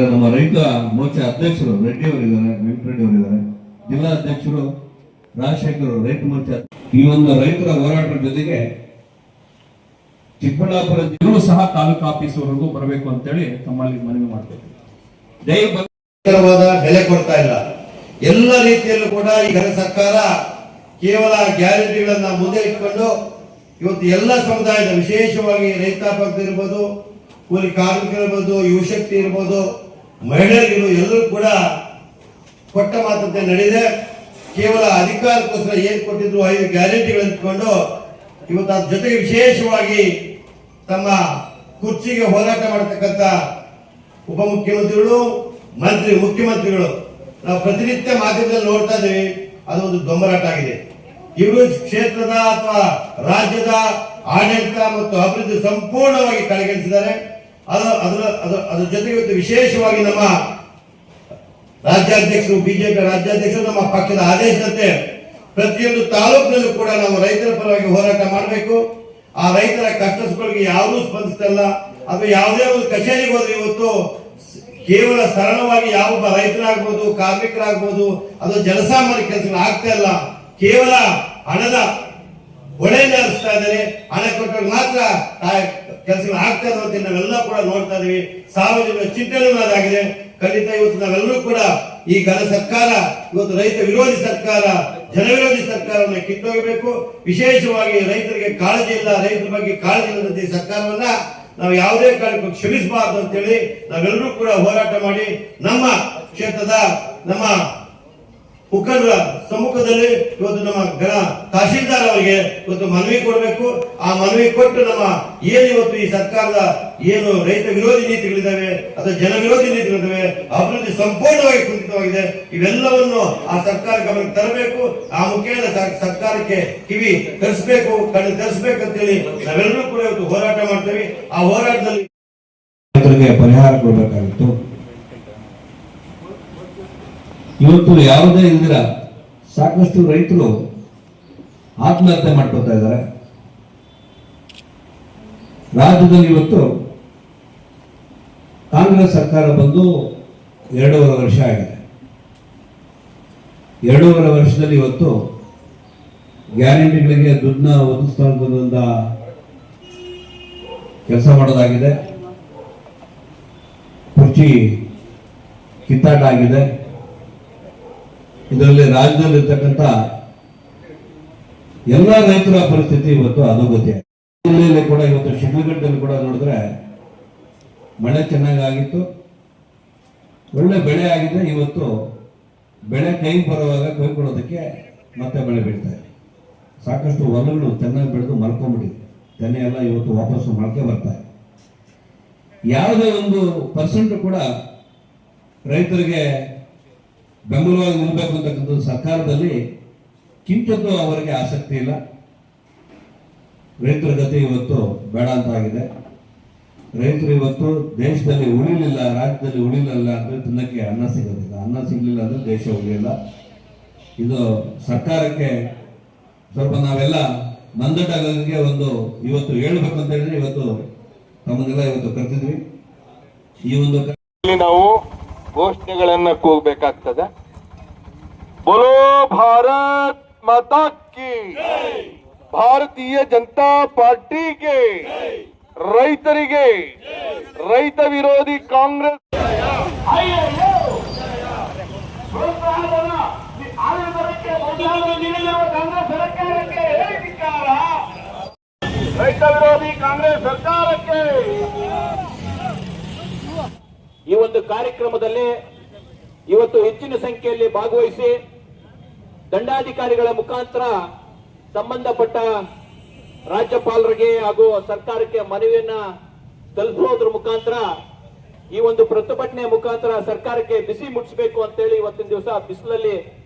ಇದ್ದಾರೆ, ನಮ್ಮ ರೈತ ಮೋರ್ಚಾ ಅಧ್ಯಕ್ಷರು ರೆಡ್ಡಿ ಅವರಿದ್ದಾರೆ, ವೆಂಕಟರೆಡ್ಡಿ ಅವರಿದ್ದಾರೆ, ಜಿಲ್ಲಾ ಅಧ್ಯಕ್ಷರು ರಾಜಶೇಖರ್, ರೈತ ಮೋರ್ಚಾ. ಈ ಒಂದು ರೈತರ ಹೋರಾಟದ ಜೊತೆಗೆ ಚಿಕ್ಕಬಳ್ಳಾಪುರ ಜಿಲ್ಲೆಯೂ ಸಹ ತಾಲೂಕು ಆಫೀಸ್ ವರೆಗೂ ಬರಬೇಕು ಅಂತೇಳಿ ತಮ್ಮಲ್ಲಿ ಮನವಿ ಮಾಡ್ತೇವೆ. ಬೆಲೆ ಕೊಡ್ತಾ ಇಲ್ಲ. ಎಲ್ಲ ರೀತಿಯಲ್ಲೂ ಕೂಡ ಈಗ ಸರ್ಕಾರ ಕೇವಲ ಗ್ಯಾರಂಟಿಗಳನ್ನ ಮುಂದೆ ಇಟ್ಕೊಂಡು ಇವತ್ತು ಎಲ್ಲ ಸಮುದಾಯದ, ವಿಶೇಷವಾಗಿ ರೈತಾಪಿ ಇರ್ಬೋದು, ಕೂಲಿ ಕಾರ್ಮಿಕರಿರ್ಬೋದು, ಯುವಶಕ್ತಿ ಇರ್ಬೋದು, ಮಹಿಳೆಯರಿಗೂ ಎಲ್ಲರೂ ಕೂಡ ಕೊಟ್ಟ ಮಾತಂತೆ ನಡೆದಿದೆ. ಕೇವಲ ಅಧಿಕಾರಕ್ಕೋಸ್ಕರ ಏನ್ ಕೊಟ್ಟಿದ್ರು 5 ಗ್ಯಾರಂಟಿಗಳು ಇಟ್ಕೊಂಡು ಇವತ್ತು ಅದ್ರ ಜೊತೆಗೆ ವಿಶೇಷವಾಗಿ ತಮ್ಮ ಕುರ್ಚಿಗೆ ಹೋರಾಟ ಮಾಡತಕ್ಕಂಥ ಉಪಮುಖ್ಯಮಂತ್ರಿಗಳು, ಮುಖ್ಯಮಂತ್ರಿಗಳು ನಾವು ಪ್ರತಿನಿತ್ಯ ಮಾಧ್ಯಮದಲ್ಲಿ ನೋಡ್ತಾ ಇದ್ದೀವಿ. ಅದು ಒಂದು ದೊಂಬರಾಟ ಆಗಿದೆ. ಇವರು ಕ್ಷೇತ್ರದ ಅಥವಾ ರಾಜ್ಯದ ಆಡಳಿತ ಮತ್ತು ಅಭಿವೃದ್ಧಿ ಸಂಪೂರ್ಣವಾಗಿ ಕಡೆಗಣಿಸಿದ್ದಾರೆ. ಅದ್ರ ಜೊತೆಗೆ ಇವತ್ತು ವಿಶೇಷವಾಗಿ ನಮ್ಮ ರಾಜ್ಯಾಧ್ಯಕ್ಷರು, ಬಿಜೆಪಿ ರಾಜ್ಯಾಧ್ಯಕ್ಷರು ನಮ್ಮ ಪಕ್ಷದ ಆದೇಶದಂತೆ ಪ್ರತಿಯೊಂದು ತಾಲೂಕಿನಲ್ಲೂ ಕೂಡ ನಾವು ರೈತರ ಪರವಾಗಿ ಹೋರಾಟ ಮಾಡಬೇಕು. ಆ ರೈತರ ಕಷ್ಟಗಳಿಗೆ ಯಾರೂ ಸ್ಪಂದಿಸ್ತಲ್ಲ. ಅಥವಾ ಯಾವುದೇ ಒಂದು ಕಚೇರಿಗೆ ಹೋದ್ರೆ ಇವತ್ತು ಕೇವಲ ಸರಳವಾಗಿ ಯಾವೊಬ್ಬ ರೈತರಾಗ್ಬೋದು, ಕಾರ್ಮಿಕರಾಗ್ಬೋದು, ಅದು ಜನಸಾಮಾನ್ಯ ಕೆಲಸಗಳು ಆಗ್ತಾ ಇಲ್ಲ. ಕೇವಲ ಹಣದ ಹೊಳೆಯನ್ನು ಹರಿಸ್ತಾ ಇದ್ದಾರೆ. ಹಣ ಕೊಟ್ಟರೆ ಮಾತ್ರ ಕೆಲಸಗಳು ಆಗ್ತಾ ಇರುವಂತೆ ನಾವೆಲ್ಲ ಕೂಡ ನೋಡ್ತಾ ಇದೀವಿ. ಸಾರ್ವಜನಿಕ ಚಿಂತನೆ ಅದಾಗಿದೆ. ಖಂಡಿತ ಇವತ್ತು ನಾವೆಲ್ಲರೂ ಕೂಡ ಈ ಘನ ಸರ್ಕಾರ, ಇವತ್ತು ರೈತ ವಿರೋಧಿ ಸರ್ಕಾರ, ಜನ ವಿರೋಧಿ ಸರ್ಕಾರವನ್ನು ಕಿತ್ತೋಗಬೇಕು. ವಿಶೇಷವಾಗಿ ರೈತರಿಗೆ ಕಾಳಜಿ ಇಲ್ಲ, ರೈತರ ಬಗ್ಗೆ ಕಾಳಜಿ ಇಲ್ಲದಂತ ಈ ಸರ್ಕಾರವನ್ನ ನಾವು ಯಾವುದೇ ಕಾರಣಕ್ಕೂ ಕ್ಷಮಿಸಬಾರದು ಅಂತೇಳಿ ನಾವೆಲ್ಲರೂ ಕೂಡ ಹೋರಾಟ ಮಾಡಿ ನಮ್ಮ ಕ್ಷೇತ್ರದ ನಮ್ಮ ಮುಖಂಡರ ಸಮ್ಮುಖದಲ್ಲಿ ಇವತ್ತು ನಮ್ಮ ತಹಶೀಲ್ದಾರ್ ಅವರಿಗೆ ಇವತ್ತು ಮನವಿ ಕೊಡಬೇಕು. ಆ ಮನವಿ ಕೊಟ್ಟು ನಮ್ಮ ಏನು ಇವತ್ತು ಈ ಸರ್ಕಾರದ ಏನು ರೈತ ವಿರೋಧಿ ನೀತಿಗಳಿದ್ದಾವೆ ಅಥವಾ ಜನ ವಿರೋಧಿ ನೀತಿಗಳಿದ್ದಾವೆ, ಅಭಿವೃದ್ಧಿ ಸಂಪೂರ್ಣವಾಗಿ ಕುಂಠಿತವಾಗಿದೆ, ಇವೆಲ್ಲವನ್ನು ಆ ಸರ್ಕಾರ ಗಮನಕ್ಕೆ ತರಬೇಕು. ಆ ಮುಖೇನ ಸರ್ಕಾರಕ್ಕೆ ಕಿವಿ ತರಿಸಬೇಕು ಅಂತೇಳಿ ನಾವೆಲ್ಲರೂ ಕೂಡ ಇವತ್ತು ಹೋರಾಟ ಮಾಡ್ತೇವೆ. ಆ ಹೋರಾಟದಲ್ಲಿ ಪರಿಹಾರ ಕೊಡಬೇಕಾಗಿತ್ತು. ಇವತ್ತು ಯಾವುದೇ ಇಲ್ದಿರ ಸಾಕಷ್ಟು ರೈತರು ಆತ್ಮಹತ್ಯೆ ಮಾಡ್ಕೊತಾ ಇದ್ದಾರೆ. ರಾಜ್ಯದಲ್ಲಿ ಇವತ್ತು ಕಾಂಗ್ರೆಸ್ ಸರ್ಕಾರ ಬಂದು 2.5 ವರ್ಷ ಆಗಿದೆ. 2.5 ವರ್ಷದಲ್ಲಿ ಇವತ್ತು ಗ್ಯಾರಂಟಿಗಳಿಗೆ ದುಡ್ಡನ್ನ ಒದಗಿಸ್ತಾ ಕೆಲಸ ಮಾಡೋದಾಗಿದೆ. ಕುರ್ಚಿ ಕಿತ್ತಾಟ ಆಗಿದೆ. ಇದರಲ್ಲಿ ರಾಜ್ಯದಲ್ಲಿ ಇರ್ತಕ್ಕಂಥ ಎಲ್ಲ ರೈತರ ಪರಿಸ್ಥಿತಿ ಇವತ್ತು ಅಧೋಗತಿ. ಜಿಲ್ಲೆಯಲ್ಲಿ ಕೂಡ ಇವತ್ತು ಶಿಡ್ಲಘಟ್ಟದಲ್ಲಿ ಕೂಡ ನೋಡಿದ್ರೆ ಮಳೆ ಚೆನ್ನಾಗಿತ್ತು, ಒಳ್ಳೆ ಬೆಳೆ ಆಗಿದೆ. ಇವತ್ತು ಬೆಳೆ ಕೈ ಬರುವಾಗ ಕೈ ಕೊಡೋದಕ್ಕೆ ಮತ್ತೆ ಮಳೆ ಬೀಳ್ತಾ ಇದೆ. ಸಾಕಷ್ಟು ಹೊಲಗಳು ಚೆನ್ನಾಗಿ ಬೆಳೆದು ಮಲ್ಕೊಂಡ್ಬಿಟ್ಟಿದೆ. ತೆನೆ ಎಲ್ಲ ಇವತ್ತು ವಾಪಸ್ಸು ಮೊಳಕೆ ಬರ್ತಾ ಇದೆ. ಯಾವುದೇ ಒಂದು ಪರ್ಸೆಂಟ್ ಕೂಡ ರೈತರಿಗೆ ಬೆಂಬಲವಾಗಿ ನಿಲ್ಲಬೇಕು ಅಂತಕ್ಕಂಥ ಸರ್ಕಾರದಲ್ಲಿ ಕಿಂಚಿತ್ತು ಅವರಿಗೆ ಆಸಕ್ತಿ ಇಲ್ಲ. ರೈತರ ಗತಿ ಇವತ್ತು ಬೇಡ ಅಂತ ಆಗಿದೆ. ರೈತರು ಇವತ್ತು ದೇಶದಲ್ಲಿ ಉಳಿಲಿಲ್ಲ, ರಾಜ್ಯದಲ್ಲಿ ಉಳಿಲಿಲ್ಲ ಅಂದ್ರೆ ತಿನ್ನಕ್ಕೆ ಅನ್ನ ಸಿಗೋದಿಲ್ಲ. ಅನ್ನ ಸಿಗ್ಲಿಲ್ಲ ಅಂದ್ರೆ ದೇಶ ಉಳಿಯಲ್ಲ. ಇದು ಸರ್ಕಾರಕ್ಕೆ ಸ್ವಲ್ಪ ನಾವೆಲ್ಲ ಮಂದಟಗಳಿಗೆ ಒಂದು ಇವತ್ತು ಹೇಳ್ಬೇಕು ಅಂತ ಹೇಳಿದ್ರೆ ಇವತ್ತು ತಮ್ಮನ್ನೆಲ್ಲ ಇವತ್ತು ಕರೆದಿದ್ವಿ. ಈ ಒಂದು ನಾವು ಘೋಷಣೆಗಳನ್ನ ಕೂಗಬೇಕಾಗ್ತದೆ. ಬೋಲೋ ಭಾರತ್ ಮಾತಾ ಕಿ, ಭಾರತೀಯ ಜನತಾ ಪಾರ್ಟಿಗೆ, ರೈತರಿಗೆ, ರೈತ ವಿರೋಧಿ ಕಾಂಗ್ರೆಸ್ ರೈತ ವಿರೋಧಿ ಕಾಂಗ್ರೆಸ್ ಸರ್ಕಾರಕ್ಕೆ. ಈ ಒಂದು ಕಾರ್ಯಕ್ರಮದಲ್ಲಿ ಇವತ್ತು ಹೆಚ್ಚಿನ ಸಂಖ್ಯೆಯಲ್ಲಿ ಭಾಗವಹಿಸಿ ದಂಡಾಧಿಕಾರಿಗಳ ಮುಖಾಂತರ ಸಂಬಂಧಪಟ್ಟ ರಾಜ್ಯಪಾಲರಿಗೆ ಹಾಗೂ ಸರ್ಕಾರಕ್ಕೆ ಮನವಿಯನ್ನ ತಲುಪುವುದರ ಮುಖಾಂತರ ಈ ಒಂದು ಪ್ರತಿಭಟನೆ ಮುಖಾಂತರ ಸರ್ಕಾರಕ್ಕೆ ಬಿಸಿ ಮುಟ್ಟಿಸಬೇಕು ಅಂತೇಳಿ ಇವತ್ತಿನ ದಿವಸ ಬಿಸಿಲಲ್ಲಿ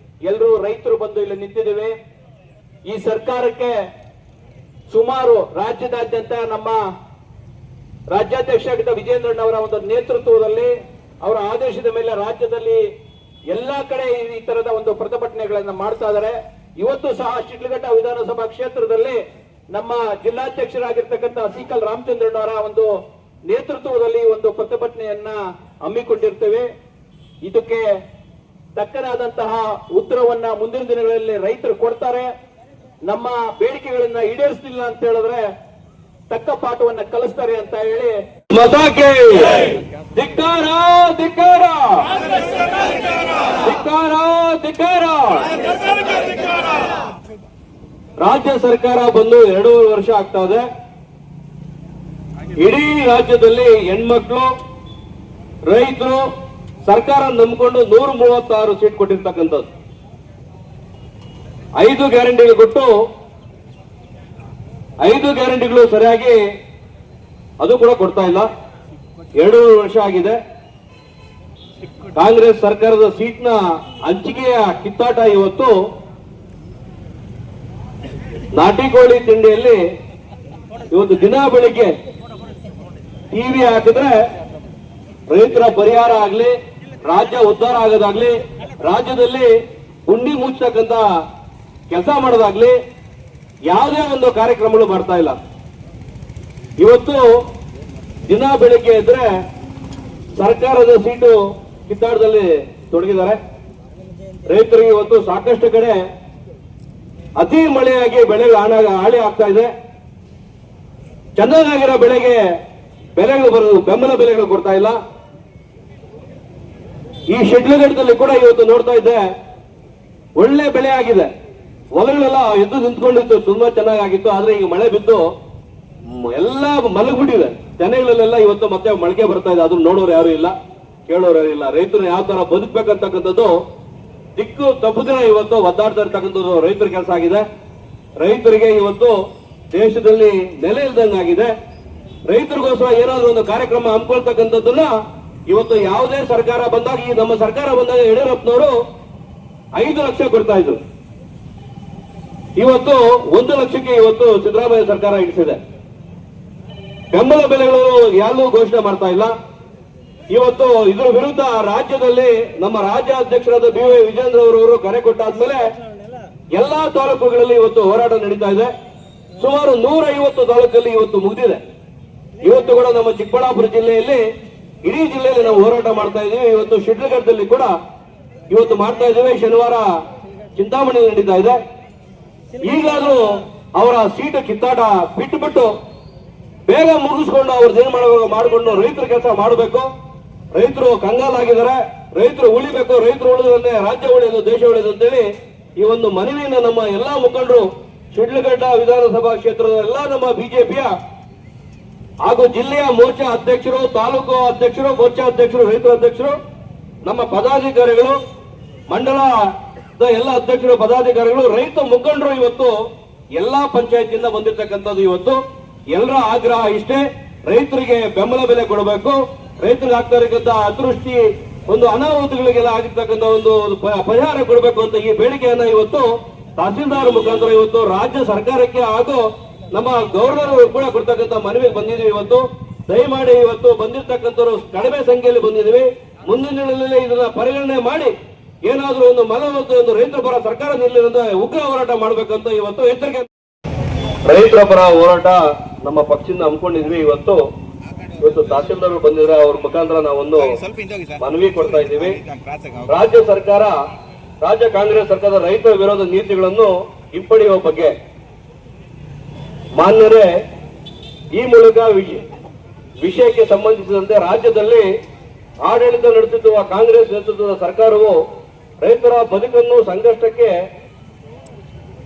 ಎಲ್ಲರೂ ರೈತರು ಬಂದು ಇಲ್ಲಿ ನಿಂತಿದ್ದೇವೆ. ಈ ಸರ್ಕಾರಕ್ಕೆ ಸುಮಾರು ರಾಜ್ಯದಾದ್ಯಂತ ನಮ್ಮ ರಾಜ್ಯಾಧ್ಯಕ್ಷರಾಗಿದ್ದ ವಿಜೇಂದ್ರಣ್ಣವರ ಒಂದು ನೇತೃತ್ವದಲ್ಲಿ ಅವರ ಆದೇಶದ ಮೇಲೆ ರಾಜ್ಯದಲ್ಲಿ ಎಲ್ಲಾ ಕಡೆ ಈ ತರದ ಒಂದು ಪ್ರತಿಭಟನೆಗಳನ್ನ ಮಾಡ್ತಾ ಇದ್ದಾರೆ. ಇವತ್ತು ಸಹ ಶಿಡ್ಲಘಟ್ಟ ವಿಧಾನಸಭಾ ಕ್ಷೇತ್ರದಲ್ಲಿ ನಮ್ಮ ಜಿಲ್ಲಾಧ್ಯಕ್ಷರಾಗಿರ್ತಕ್ಕಂಥ ಸಿಕಲ್ ರಾಮಚಂದ್ರಣ್ಣವರ ಒಂದು ನೇತೃತ್ವದಲ್ಲಿ ಒಂದು ಪ್ರತಿಭಟನೆಯನ್ನ ಹಮ್ಮಿಕೊಂಡಿರ್ತೇವೆ. ಇದಕ್ಕೆ ತಕ್ಕನಾದಂತಹ ಉತ್ತರವನ್ನ ಮುಂದಿನ ದಿನಗಳಲ್ಲಿ ರೈತರು ಕೊಡ್ತಾರೆ. ನಮ್ಮ ಬೇಡಿಕೆಗಳನ್ನ ಈಡೇರಿಸಲಿಲ್ಲ ಅಂತ ಹೇಳಿದ್ರೆ ತಕ್ಕ ಪಾಠವನ್ನ ಕಲಿಸ್ತಾರೆ ಅಂತ ಹೇಳಿ ಮತಕ್ಕೆ ಧಿಕ್ಕಾರ ಧಿಕ್ಕಾರ ಧಿಕ್ಕಾರ ಧಿಕ್ಕಾರ. ರಾಜ್ಯ ಸರ್ಕಾರ ಬಂದು 2.5 ವರ್ಷ ಆಗ್ತಾ ಇದೆ. ಇಡೀ ರಾಜ್ಯದಲ್ಲಿ ಹೆಣ್ಮಕ್ಳು ರೈತರು ಸರ್ಕಾರ ನಂಬಿಕೊಂಡು 136 ಸೀಟ್ ಕೊಟ್ಟಿರ್ತಕ್ಕಂಥದ್ದು. 5 ಗ್ಯಾರಂಟಿಗಳು ಕೊಟ್ಟು 5 ಗ್ಯಾರಂಟಿಗಳು ಸರಿಯಾಗಿ ಅದು ಕೂಡ ಕೊಡ್ತಾ ಇಲ್ಲ. 2 ವರ್ಷ ಆಗಿದೆ. ಕಾಂಗ್ರೆಸ್ ಸರ್ಕಾರದ ಸೀಟ್ನ ಹಂಚಿಕೆಯ ಕಿತ್ತಾಟ ಇವತ್ತು ನಾಟಿ ಕೋಳಿ ತಿಂಡಿಯಲ್ಲಿ ಇವತ್ತು ದಿನ ಬೆಳಿಗ್ಗೆ ಟಿವಿ ಹಾಕಿದ್ರೆ ರೈತರ ಪರಿಹಾರ ಆಗ್ಲಿ, ರಾಜ್ಯ ಉದ್ಧಾರ ಆಗೋದಾಗ್ಲಿ, ರಾಜ್ಯದಲ್ಲಿ ಗುಂಡಿ ಮುಚ್ಚತಕ್ಕಂತ ಕೆಲಸ ಮಾಡೋದಾಗ್ಲಿ ಯಾವುದೇ ಒಂದು ಕಾರ್ಯಕ್ರಮಗಳು ಬರ್ತಾ ಇಲ್ಲ. ಇವತ್ತು ದಿನ ಬೆಳಿಗ್ಗೆ ಇದ್ರೆ ಸರ್ಕಾರದ ಸೀಟು ಕಿತ್ತಾಟದಲ್ಲಿ ತೊಡಗಿದ್ದಾರೆ. ರೈತರಿಗೆ ಇವತ್ತು ಸಾಕಷ್ಟು ಕಡೆ ಅತಿ ಮಳೆಯಾಗಿ ಬೆಳೆಗಳು ಹಾಳಿ ಆಗ್ತಾ ಇದೆ. ಚೆನ್ನಾಗಿರೋ ಬೆಳೆಗೆ ಬೆಲೆಗಳು ಬರೋದು, ಬೆಂಬಲ ಬೆಲೆಗಳು ಕೊಡ್ತಾ ಇಲ್ಲ. ಈ ಶಿಡ್ಲಘಟ್ಟದಲ್ಲಿ ಕೂಡ ಇವತ್ತು ನೋಡ್ತಾ ಇದ್ದೆ, ಒಳ್ಳೆ ಬೆಳೆ ಆಗಿದೆ. ಹೊಲಗಳೆಲ್ಲ ಎದ್ದು ನಿಂತ್ಕೊಂಡಿತ್ತು, ತುಂಬಾ ಚೆನ್ನಾಗಿತ್ತು. ಆದ್ರೆ ಈಗ ಮಳೆ ಬಿದ್ದು ಎಲ್ಲ ಮಲಗ್ಬಿಟ್ಟಿದೆ. ತೆನೆಗಳಲ್ಲೆಲ್ಲ ಇವತ್ತು ಮತ್ತೆ ಮೊಳಕೆ ಬರ್ತಾ ಇದೆ. ಅದನ್ನ ನೋಡೋರು ಯಾರು ಇಲ್ಲ, ಕೇಳೋರು ಯಾರು ಇಲ್ಲ. ರೈತರು ಯಾವ ತರ ಬದುಕಬೇಕಂತಕ್ಕಂಥದ್ದು ದಿಕ್ಕು ತಪ್ಪುದಿನ ಇವತ್ತು ಒದ್ದಾಡ್ತಾ ಇರ್ತಕ್ಕಂಥದ್ದು ರೈತರ ಕೆಲಸ ಆಗಿದೆ. ರೈತರಿಗೆ ಇವತ್ತು ದೇಶದಲ್ಲಿ ನೆಲೆ ಇಲ್ದಂಗಾಗಿದೆ. ರೈತರಿಗೋಸ್ಕರ ಏನಾದ್ರೂ ಒಂದು ಕಾರ್ಯಕ್ರಮ ಹಮ್ಮಿಕೊಳ್ತಕ್ಕಂಥದ್ದನ್ನ ಇವತ್ತು ಯಾವುದೇ ಸರ್ಕಾರ ಬಂದಾಗ, ಈ ನಮ್ಮ ಸರ್ಕಾರ ಬಂದಾಗ ಯಡಿಯೂರಪ್ಪನವರು 5 ಲಕ್ಷ ಕೊಡ್ತಾ ಇದ್ರು. ಇವತ್ತು 1 ಲಕ್ಷಕ್ಕೆ ಇವತ್ತು ಸಿದ್ದರಾಮಯ್ಯ ಸರ್ಕಾರ ಇಳಿಸಿದೆ. ಬೆಂಬಲ ಬೆಲೆಗಳು ಯಾರೂ ಘೋಷಣೆ ಮಾಡ್ತಾ ಇಲ್ಲ. ಇವತ್ತು ಇದರ ವಿರುದ್ಧ ರಾಜ್ಯದಲ್ಲಿ ನಮ್ಮ ರಾಜ್ಯಾಧ್ಯಕ್ಷರಾದ ಬಿ ವೈ ವಿಜೇಂದ್ರ ಅವರು ಕರೆ ಕೊಟ್ಟಾದ್ಮೇಲೆ ಎಲ್ಲಾ ತಾಲೂಕುಗಳಲ್ಲಿ ಇವತ್ತು ಹೋರಾಟ ನಡೀತಾ ಇದೆ. ಸುಮಾರು 150 ತಾಲೂಕಲ್ಲಿ ಇವತ್ತು ಮುಗಿದಿದೆ. ಇವತ್ತು ಕೂಡ ನಮ್ಮ ಚಿಕ್ಕಬಳ್ಳಾಪುರ ಜಿಲ್ಲೆಯಲ್ಲಿ, ಇಡೀ ಜಿಲ್ಲೆಯಲ್ಲಿ ನಾವು ಹೋರಾಟ ಮಾಡ್ತಾ ಇದ್ದೀವಿ. ಇವತ್ತು ಶಿಡ್ಲಘಟ್ಟದಲ್ಲಿ ಕೂಡ ಇವತ್ತು ಮಾಡ್ತಾ ಇದ್ದೇವೆ. ಶನಿವಾರ ಚಿಂತಾಮಣಿ ನಡೀತಾ ಇದೆ. ಈಗಲಾದ್ರೂ ಅವರ ಸೀಟು ಕಿತ್ತಾಟ ಬಿಟ್ಟು ಬೇಗ ಮುಗಿಸ್ಕೊಂಡು ಅವ್ರದ್ದು ಏನ್ ಮಾಡಿಕೊಂಡು ರೈತರ ಕೆಲಸ ಮಾಡಬೇಕು. ರೈತರು ಕಂಗಾಲಾಗಿದ್ದಾರೆ. ರೈತರು ಉಳಿಬೇಕು. ರೈತರು ಉಳಿದ್ರೆ ರಾಜ್ಯ ಉಳಿಯೋದು, ದೇಶ ಉಳಿಯೋದು ಅಂತೇಳಿ ಈ ಒಂದು ಮನವಿಯನ್ನು ನಮ್ಮ ಎಲ್ಲಾ ಮುಖಂಡರು, ಶಿಡ್ಲಘಟ್ಟ ವಿಧಾನಸಭಾ ಕ್ಷೇತ್ರದ ಎಲ್ಲಾ ನಮ್ಮ ಬಿಜೆಪಿಯ ಹಾಗೂ ಜಿಲ್ಲೆಯ ಮೋರ್ಚಾ ಅಧ್ಯಕ್ಷರು, ತಾಲೂಕು ಅಧ್ಯಕ್ಷರು, ಮೋರ್ಚಾ ಅಧ್ಯಕ್ಷರು, ರೈತರ ಅಧ್ಯಕ್ಷರು, ನಮ್ಮ ಪದಾಧಿಕಾರಿಗಳು, ಮಂಡಲದ ಎಲ್ಲ ಅಧ್ಯಕ್ಷರು, ಪದಾಧಿಕಾರಿಗಳು, ರೈತ ಮುಖಂಡರು ಇವತ್ತು ಎಲ್ಲಾ ಪಂಚಾಯತಿಯಿಂದ ಬಂದಿರತಕ್ಕಂಥದ್ದು. ಇವತ್ತು ಎಲ್ಲರ ಆಗ್ರಹ ಇಷ್ಟೇ, ರೈತರಿಗೆ ಬೆಂಬಲ ಬೆಲೆ ಕೊಡಬೇಕು. ರೈತರಿಗೆ ಆಗ್ತಾ ಇರತಕ್ಕಂಥ ಅತೃಷ್ಟಿ, ಒಂದು ಅನಾಹುತಗಳಿಗೆಲ್ಲ ಆಗಿರ್ತಕ್ಕಂಥ ಒಂದು ಪರಿಹಾರ ಕೊಡಬೇಕು ಅಂತ ಈ ಬೇಡಿಕೆಯನ್ನ ಇವತ್ತು ತಹಸೀಲ್ದಾರ್ ಮುಖಾಂತರ ಇವತ್ತು ರಾಜ್ಯ ಸರ್ಕಾರಕ್ಕೆ ಹಾಗೂ ನಮ್ಮ ಗವರ್ನರ್ ಕೂಡ ಕೊಡ್ತಕ್ಕಂಥ ಮನವಿಗೆ ಬಂದಿದ್ದೀವಿ. ಇವತ್ತು ದಯಮಾಡಿ ಇವತ್ತು ಬಂದಿರತಕ್ಕಂಥವ್ರು ಕಡಿಮೆ ಸಂಖ್ಯೆಯಲ್ಲಿ ಬಂದಿದ್ದೀವಿ. ಮುಂದಿನ ದಿನಗಳಲ್ಲಿ ಇದನ್ನ ಪರಿಗಣನೆ ಮಾಡಿ ಏನಾದ್ರೂ ಒಂದು ಒಂದು ರೈತರ ಪರ ಸರ್ಕಾರ ನಿಲ್ಲದಂತ ಉಗ್ರ ಹೋರಾಟ ಮಾಡಬೇಕಂತ ಇವತ್ತು ಎಚ್ಚರಿಕೆ. ರೈತರ ಪರ ಹೋರಾಟ ನಮ್ಮ ಪಕ್ಷದಿಂದ ಹಮ್ಮಿಕೊಂಡಿದ್ವಿ. ಇವತ್ತು ತಹಸೀಲ್ದಾರ್ ಬಂದಿದ್ರೆ ಅವ್ರ ಮುಖಾಂತರ ನಾವೊಂದು ಮನವಿ ಕೊಡ್ತಾ ಇದ್ದೀವಿ. ರಾಜ್ಯ ಸರ್ಕಾರ, ರಾಜ್ಯ ಕಾಂಗ್ರೆಸ್ ಸರ್ಕಾರದ ರೈತರ ವಿರೋಧ ನೀತಿಗಳನ್ನು ಹಿಂಪಡೆಯುವ ಬಗ್ಗೆ ಮಾನ್ಯರೇ, ಈ ಮೂಲಕ ವಿಷಯಕ್ಕೆ ಸಂಬಂಧಿಸಿದಂತೆ ರಾಜ್ಯದಲ್ಲಿ ಆಡಳಿತ ನಡೆಸುತ್ತಿರುವ ಕಾಂಗ್ರೆಸ್ ನೇತೃತ್ವದ ಸರ್ಕಾರವು ರೈತರ ಬದುಕನ್ನು ಸಂಕಷ್ಟಕ್ಕೆ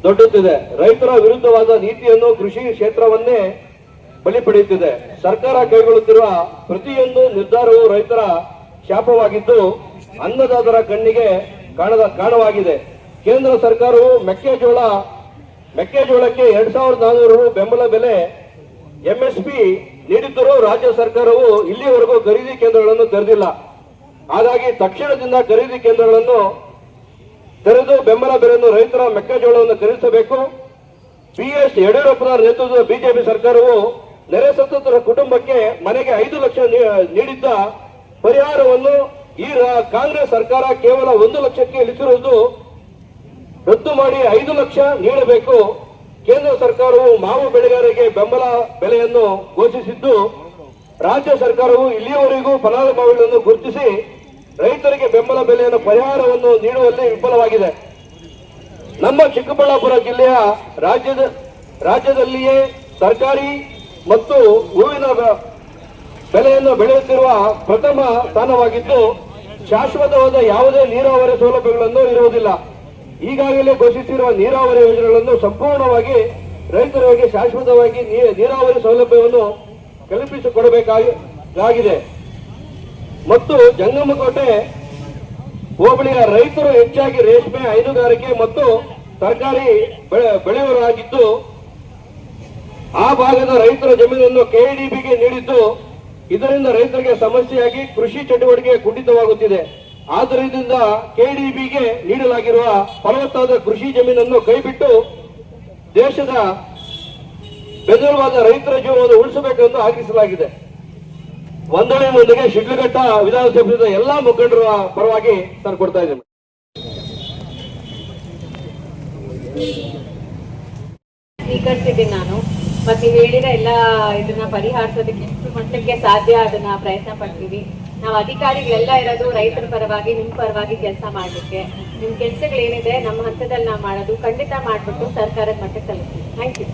ದೊಡ್ಡುತ್ತಿದೆ. ರೈತರ ವಿರುದ್ಧವಾದ ನೀತಿಯನ್ನು ಕೃಷಿ ಕ್ಷೇತ್ರವನ್ನೇ ಬಲಿ ಪಡೆಯುತ್ತಿದೆ. ಸರ್ಕಾರ ಕೈಗೊಳ್ಳುತ್ತಿರುವ ಪ್ರತಿಯೊಂದು ನಿರ್ಧಾರವು ರೈತರ ಶಾಪವಾಗಿದ್ದು ಅನ್ನದಾತರ ಕಣ್ಣಿಗೆ ಕಾಣವಾಗಿದೆ. ಕೇಂದ್ರ ಸರ್ಕಾರವು ಮೆಕ್ಕೆಜೋಳಕ್ಕೆ 2400 ಬೆಂಬಲ ಬೆಲೆ ಎಂಎಸ್ಪಿ ನೀಡಿದ್ದರೂ ರಾಜ್ಯ ಸರ್ಕಾರವು ಇಲ್ಲಿವರೆಗೂ ಖರೀದಿ ಕೇಂದ್ರಗಳನ್ನು ತೆರೆದಿಲ್ಲ. ಹಾಗಾಗಿ ತಕ್ಷಣದಿಂದ ಖರೀದಿ ಕೇಂದ್ರಗಳನ್ನು ತೆರೆದು ಬೆಂಬಲ ಬೆಲೆಯನ್ನು ರೈತರ ಮೆಕ್ಕೆಜೋಳವನ್ನು ಖರೀದಿಸಬೇಕು. ಬಿಎಸ್ ಯಡಿಯೂರಪ್ಪನವರ ನೇತೃತ್ವದ ಬಿಜೆಪಿ ಸರ್ಕಾರವು ನೆರೆ ಸಂತ್ರಸ್ತರ ಕುಟುಂಬಕ್ಕೆ ಮನೆಗೆ 5 ಲಕ್ಷ ನೀಡಿದ್ದ ಪರಿಹಾರವನ್ನು ಈ ಕಾಂಗ್ರೆಸ್ ಸರ್ಕಾರ ಕೇವಲ 1 ಲಕ್ಷಕ್ಕೆ ಇಳಿಸಿರುವುದು ರದ್ದು ಮಾಡಿ 5 ಲಕ್ಷ ನೀಡಬೇಕು. ಕೇಂದ್ರ ಸರ್ಕಾರವು ಮಾವು ಬೆಳೆಗಾರರಿಗೆ ಬೆಂಬಲ ಬೆಲೆಯನ್ನು ಘೋಷಿಸಿದ್ದು ರಾಜ್ಯ ಸರ್ಕಾರವು ಇಲ್ಲಿಯವರೆಗೂ ಫಲಾನುಭವಿಗಳನ್ನು ಗುರುತಿಸಿ ರೈತರಿಗೆ ಬೆಂಬಲ ಬೆಲೆಯನ್ನು ಪರಿಹಾರವನ್ನು ನೀಡುವಲ್ಲಿ ವಿಫಲವಾಗಿದೆ. ನಮ್ಮ ಚಿಕ್ಕಬಳ್ಳಾಪುರ ಜಿಲ್ಲೆಯ ರಾಜ್ಯದಲ್ಲಿಯೇ ತರಕಾರಿ ಮತ್ತು ಹೂವಿನ ಬೆಳೆಯನ್ನು ಬೆಳೆಯುತ್ತಿರುವ ಪ್ರಥಮ ಸ್ಥಾನವಾಗಿದ್ದು ಶಾಶ್ವತವಾದ ಯಾವುದೇ ನೀರಾವರಿ ಸೌಲಭ್ಯಗಳನ್ನು ಇರುವುದಿಲ್ಲ. ಈಗಾಗಲೇ ಘೋಷಿಸಿರುವ ನೀರಾವರಿ ಯೋಜನೆಗಳನ್ನು ಸಂಪೂರ್ಣವಾಗಿ ರೈತರಿಗೆ ಶಾಶ್ವತವಾಗಿ ನೀರಾವರಿ ಸೌಲಭ್ಯವನ್ನು ಕಲ್ಪಿಸಿಕೊಡಬೇಕಾಗಿದೆ ಮತ್ತು ಜಂಗಮಕೋಟೆ ಹೋಬಳಿಯ ರೈತರು ಹೆಚ್ಚಾಗಿ ರೇಷ್ಮೆ, ಹೈನುಗಾರಿಕೆ ಮತ್ತು ತರಕಾರಿ ಬೆಳೆಯುವವರಾಗಿದ್ದು ಆ ಭಾಗದ ರೈತರ ಜಮೀನನ್ನು ಕೆಡಿಬಿಗೆ ನೀಡಿದ್ದು ಇದರಿಂದ ರೈತರಿಗೆ ಸಮಸ್ಯೆಯಾಗಿ ಕೃಷಿ ಚಟುವಟಿಕೆ ಕುಂಠಿತವಾಗುತ್ತಿದೆ. ಆದ್ದರಿಂದ ಕೆಡಿಬಿಗೆ ನೀಡಲಾಗಿರುವ ಫಲವತ್ತಾದ ಕೃಷಿ ಜಮೀನನ್ನು ಕೈಬಿಟ್ಟು ದೇಶದ ಬೆನ್ನೆಲುಬಾದ ರೈತರ ಜೀವನವನ್ನು ಉಳಿಸಬೇಕೆಂದು ಆಗ್ರಹಿಸಲಾಗಿದೆ. ವಂದನೆಯೊಂದಿಗೆ ಶಿಡ್ಲಘಟ್ಟ ವಿಧಾನಸಭೆಯ ಎಲ್ಲಾ ಮುಖಂಡರ ಪರವಾಗಿ ನಾನು ಕೊಡ್ತಾ ಇದ್ದೇನೆ. ಸ್ವೀಕರಿಸಿದ್ದೀನಿ ನಾನು. ಮತ್ತೆ ಹೇಳಿದ ಎಲ್ಲ ಇದನ್ನ ಪರಿಹರಿಸೋದಕ್ಕೆ ಎಷ್ಟು ಮಟ್ಟಕ್ಕೆ ಸಾಧ್ಯ ಅದನ್ನ ಪ್ರಯತ್ನ ಪಡ್ತೀವಿ. ನಾವು ಅಧಿಕಾರಿಗಳೆಲ್ಲ ಇರೋದು ರೈತರ ಪರವಾಗಿ, ನಿಮ್ಮ ಪರವಾಗಿ ಕೆಲಸ ಮಾಡ್ಲಿಕ್ಕೆ. ನಿಮ್ ಕೆಲಸಗಳೇನಿದೆ ನಮ್ಮ ಹಂತದಲ್ಲಿ ನಾವು ಮಾಡೋದು ಖಂಡಿತ ಮಾಡ್ಬಿಟ್ಟು ಸರ್ಕಾರದ ಮಟ್ಟಕ್ಕೆ ತಲುಪ್ತೀವಿ. Thank you.